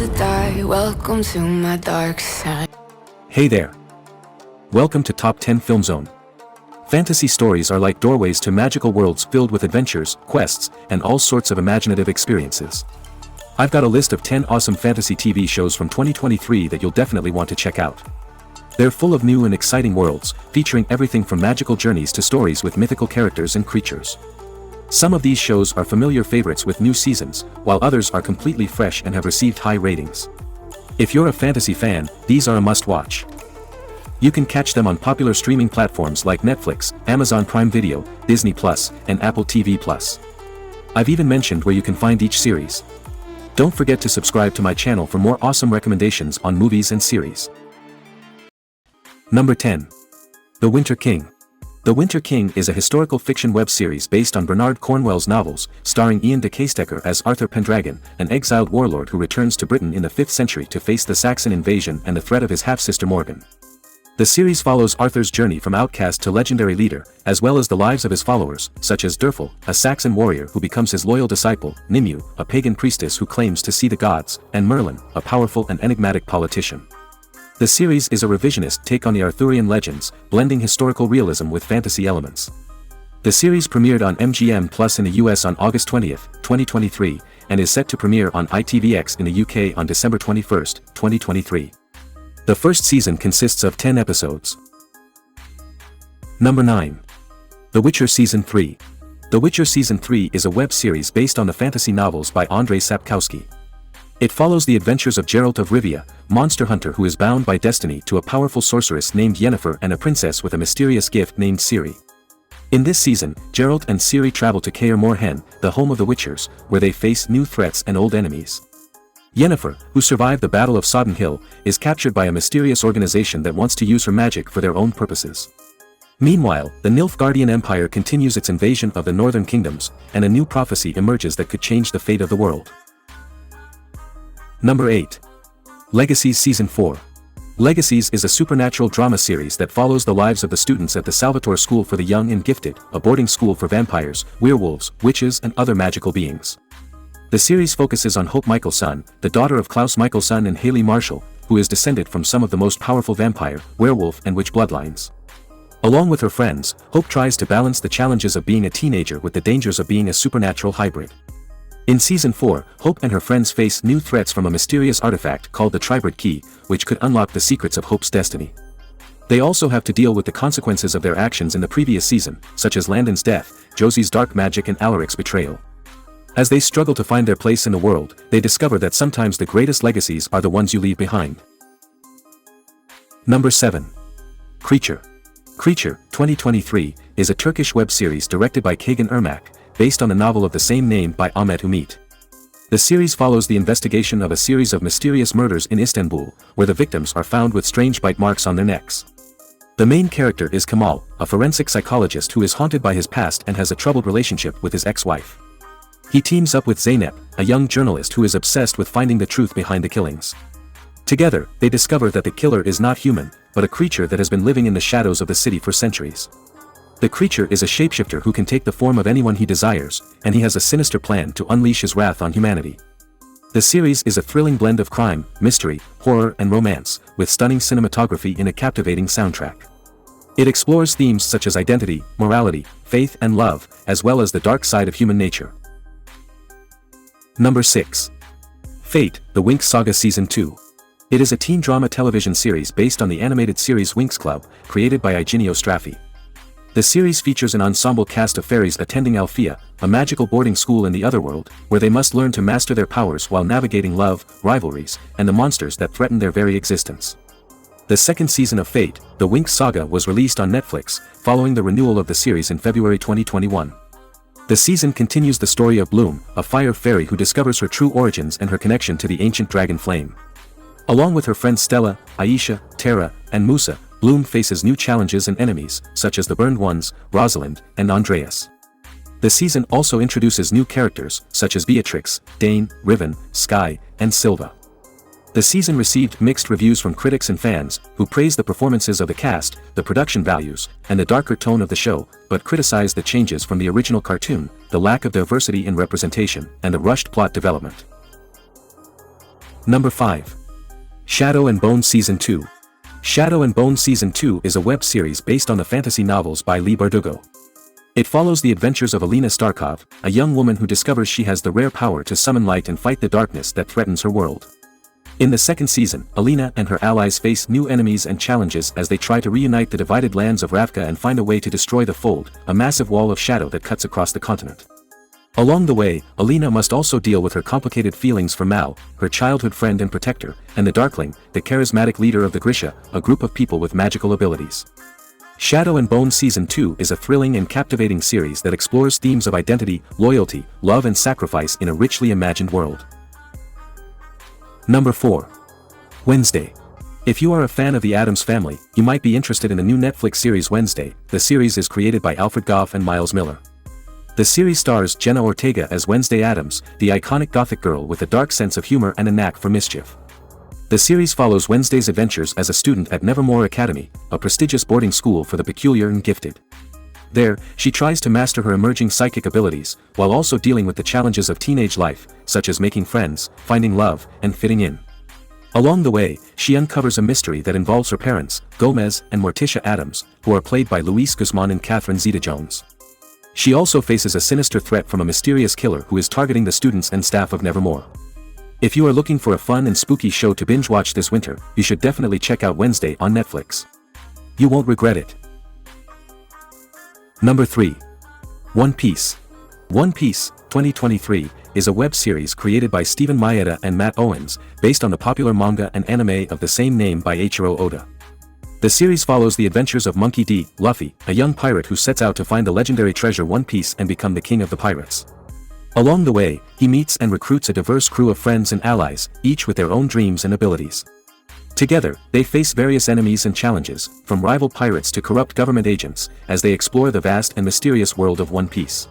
to die. Welcome to my dark side. Hey there. Welcome to Top 10 Filmzone. Fantasy stories are like doorways to magical worlds filled with adventures, quests, and all sorts of imaginative experiences. I've got a list of 10 awesome fantasy TV shows from 2023 that you'll definitely want to check out. They're full of new and exciting worlds, featuring everything from magical journeys to stories with mythical characters and creatures. Some of these shows are familiar favorites with new seasons, while others are completely fresh and have received high ratings. If you're a fantasy fan, these are a must-watch. You can catch them on popular streaming platforms like Netflix, Amazon Prime Video, Disney+, and Apple TV+. I've even mentioned where you can find each series. Don't forget to subscribe to my channel for more awesome recommendations on movies and series. Number 10. The Winter King. The Winter King is a historical fiction web series based on Bernard Cornwell's novels, starring Ian de Caystaker as Arthur Pendragon, an exiled warlord who returns to Britain in the 5th century to face the Saxon invasion and the threat of his half-sister Morgan. The series follows Arthur's journey from outcast to legendary leader, as well as the lives of his followers, such as Durfal, a Saxon warrior who becomes his loyal disciple, Nimue, a pagan priestess who claims to see the gods, and Merlin, a powerful and enigmatic politician. The series is a revisionist take on the Arthurian legends, blending historical realism with fantasy elements. The series premiered on MGM Plus in the US on August 20, 2023, and is set to premiere on ITVX in the UK on December 21, 2023. The first season consists of 10 episodes. Number 9. The Witcher Season 3. The Witcher Season 3 is a web series based on the fantasy novels by Andrzej Sapkowski. It follows the adventures of Geralt of Rivia, monster hunter who is bound by destiny to a powerful sorceress named Yennefer and a princess with a mysterious gift named Ciri. In this season, Geralt and Ciri travel to Kaer Morhen, the home of the Witchers, where they face new threats and old enemies. Yennefer, who survived the Battle of Sodden Hill, is captured by a mysterious organization that wants to use her magic for their own purposes. Meanwhile, the Nilfgaardian Empire continues its invasion of the northern kingdoms, and a new prophecy emerges that could change the fate of the world. Number 8. Legacies Season 4. Legacies is a supernatural drama series that follows the lives of the students at the Salvatore School for the Young and Gifted, a boarding school for vampires, werewolves, witches and other magical beings. The series focuses on Hope Michelson, the daughter of Klaus Michelson and Haley Marshall, who is descended from some of the most powerful vampire, werewolf and witch bloodlines. Along with her friends, Hope tries to balance the challenges of being a teenager with the dangers of being a supernatural hybrid. In Season 4, Hope and her friends face new threats from a mysterious artifact called the Tribrid Key, which could unlock the secrets of Hope's destiny. They also have to deal with the consequences of their actions in the previous season, such as Landon's death, Josie's dark magic and Alaric's betrayal. As they struggle to find their place in the world, they discover that sometimes the greatest legacies are the ones you leave behind. Number 7. Creature. Creature, 2023, is a Turkish web series directed by Kagan Irmak, based on the novel of the same name by Ahmet Ümit. The series follows the investigation of a series of mysterious murders in Istanbul, where the victims are found with strange bite marks on their necks. The main character is Kamal, a forensic psychologist who is haunted by his past and has a troubled relationship with his ex-wife. He teams up with Zeynep, a young journalist who is obsessed with finding the truth behind the killings. Together, they discover that the killer is not human, but a creature that has been living in the shadows of the city for centuries. The creature is a shapeshifter who can take the form of anyone he desires, and he has a sinister plan to unleash his wrath on humanity. The series is a thrilling blend of crime, mystery, horror and romance, with stunning cinematography and a captivating soundtrack. It explores themes such as identity, morality, faith and love, as well as the dark side of human nature. Number 6. Fate, The Winx Saga Season 2. It is a teen drama television series based on the animated series Winx Club, created by Eugenio Straffi. The series features an ensemble cast of fairies attending Alfea, a magical boarding school in the Otherworld, where they must learn to master their powers while navigating love, rivalries, and the monsters that threaten their very existence. The second season of Fate, The Winx Saga was released on Netflix, following the renewal of the series in February 2021. The season continues the story of Bloom, a fire fairy who discovers her true origins and her connection to the ancient dragon flame. Along with her friends Stella, Aisha, Tara, and Musa, Bloom faces new challenges and enemies, such as the Burned Ones, Rosalind, and Andreas. The season also introduces new characters, such as Beatrix, Dane, Riven, Sky, and Silva. The season received mixed reviews from critics and fans, who praised the performances of the cast, the production values, and the darker tone of the show, but criticized the changes from the original cartoon, the lack of diversity in representation, and the rushed plot development. Number 5. Shadow and Bone Season 2. Shadow and Bone Season 2 is a web series based on the fantasy novels by Leigh Bardugo. It follows the adventures of Alina Starkov, a young woman who discovers she has the rare power to summon light and fight the darkness that threatens her world. In the second season, Alina and her allies face new enemies and challenges as they try to reunite the divided lands of Ravka and find a way to destroy the Fold, a massive wall of shadow that cuts across the continent. Along the way, Alina must also deal with her complicated feelings for Mal, her childhood friend and protector, and the Darkling, the charismatic leader of the Grisha, a group of people with magical abilities. Shadow and Bone Season 2 is a thrilling and captivating series that explores themes of identity, loyalty, love and sacrifice in a richly imagined world. Number 4. Wednesday. If you are a fan of the Addams Family, you might be interested in the new Netflix series Wednesday. The series is created by Alfred Gough and Miles Miller. The series stars Jenna Ortega as Wednesday Addams, the iconic gothic girl with a dark sense of humor and a knack for mischief. The series follows Wednesday's adventures as a student at Nevermore Academy, a prestigious boarding school for the peculiar and gifted. There, she tries to master her emerging psychic abilities, while also dealing with the challenges of teenage life, such as making friends, finding love, and fitting in. Along the way, she uncovers a mystery that involves her parents, Gomez and Morticia Addams, who are played by Luis Guzman and Catherine Zeta-Jones. She also faces a sinister threat from a mysterious killer who is targeting the students and staff of Nevermore. If you are looking for a fun and spooky show to binge-watch this winter, you should definitely check out Wednesday on Netflix. You won't regret it. Number 3. One Piece. One Piece, 2023, is a web series created by Steven Maeda and Matt Owens, based on the popular manga and anime of the same name by Eiichiro Oda. The series follows the adventures of Monkey D. Luffy, a young pirate who sets out to find the legendary treasure One Piece and become the king of the pirates. Along the way, he meets and recruits a diverse crew of friends and allies, each with their own dreams and abilities. Together, they face various enemies and challenges, from rival pirates to corrupt government agents, as they explore the vast and mysterious world of One Piece.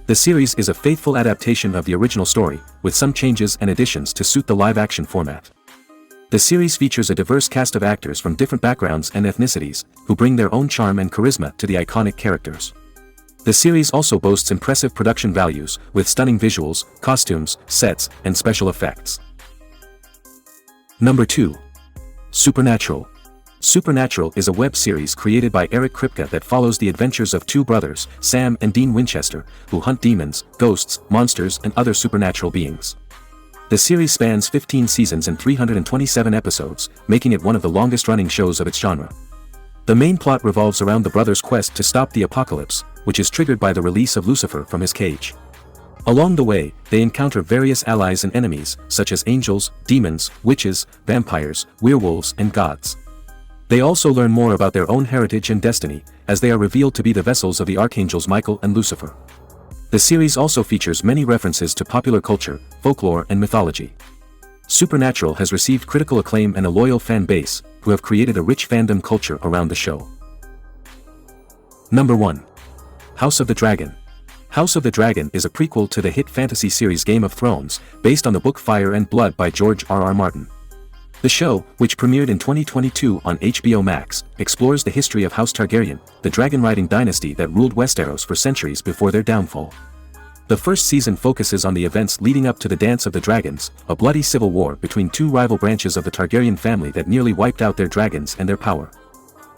The series is a faithful adaptation of the original story, with some changes and additions to suit the live-action format. The series features a diverse cast of actors from different backgrounds and ethnicities, who bring their own charm and charisma to the iconic characters. The series also boasts impressive production values, with stunning visuals, costumes, sets, and special effects. Number 2. Supernatural. Supernatural is a web series created by Eric Kripke that follows the adventures of two brothers, Sam and Dean Winchester, who hunt demons, ghosts, monsters, and other supernatural beings. The series spans 15 seasons and 327 episodes, making it one of the longest-running shows of its genre. The main plot revolves around the brothers' quest to stop the apocalypse, which is triggered by the release of Lucifer from his cage. Along the way, they encounter various allies and enemies, such as angels, demons, witches, vampires, werewolves, and gods. They also learn more about their own heritage and destiny, as they are revealed to be the vessels of the archangels Michael and Lucifer. The series also features many references to popular culture, folklore, and mythology. Supernatural has received critical acclaim and a loyal fan base, who have created a rich fandom culture around the show. Number 1. House of the Dragon. House of the Dragon is a prequel to the hit fantasy series Game of Thrones, based on the book Fire and Blood by George R.R. Martin. The show, which premiered in 2022 on HBO Max, explores the history of House Targaryen, the dragon-riding dynasty that ruled Westeros for centuries before their downfall. The first season focuses on the events leading up to the Dance of the Dragons, a bloody civil war between two rival branches of the Targaryen family that nearly wiped out their dragons and their power.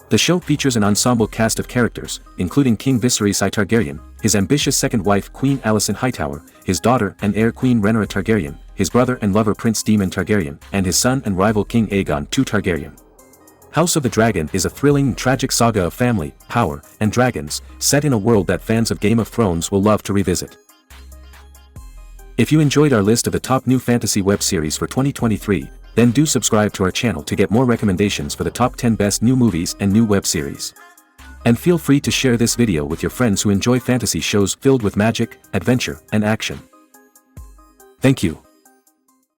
The show features an ensemble cast of characters, including King Viserys I Targaryen, his ambitious second wife Queen Alicent Hightower, his daughter and heir Queen Rhaenyra Targaryen, his brother and lover Prince Daemon Targaryen, and his son and rival King Aegon II Targaryen. House of the Dragon is a thrilling and tragic saga of family, power, and dragons, set in a world that fans of Game of Thrones will love to revisit. If you enjoyed our list of the top new fantasy web series for 2023, then do subscribe to our channel to get more recommendations for the top 10 best new movies and new web series. And feel free to share this video with your friends who enjoy fantasy shows filled with magic, adventure, and action. Thank you.